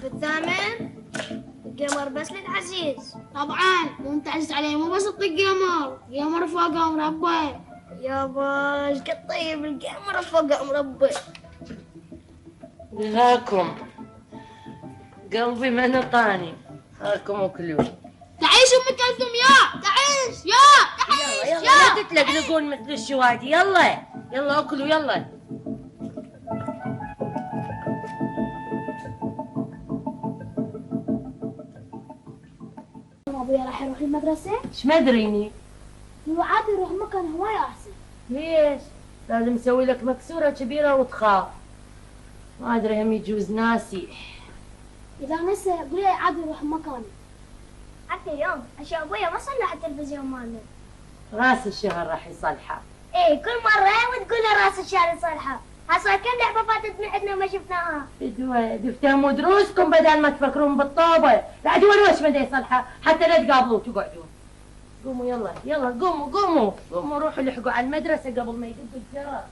في الثامن القمر بس للعزيز. طبعا وانت عزيز عليه مو بس القمر، قمر فوق مربى. يابا ايش قد طيب القمر فوق مربى. هاكم قلبي ما نطاني، هاكم وكلوا. تعيش ام كلثوم يا تعيش يا تعيش يلا يا لا تتلقلقون مثل الشوادي. يلا يلا اكلوا يلا. ابويا راح يروح المدرسة؟ ايش ما ادريني هو عادي يروح مكان هواية احسن. ليش؟ لازم اسوي لك مكسورة كبيرة وتخاف. ما ادري هم يجوز ناسي. اذا نسى قولي عادي يروح مكاني. حتى اليوم عشان ابويا ما صلح التلفزيون مالنا. راس الشهر راح يصلحه. ايه كل مرة وتقول راس الشهر يصلحه. حصل كم لعبة فاتت من عندنا ما شفناها. بدوي افتهموا دروسكم بدل ما تفكرون بالطوبة. بعد وش ما يصلحه حتى لا تقابلوا وتقعدون. قوموا يلا يلا قوموا قوموا قوموا روحوا لحقوا على المدرسة قبل ما يدقوا الجرس.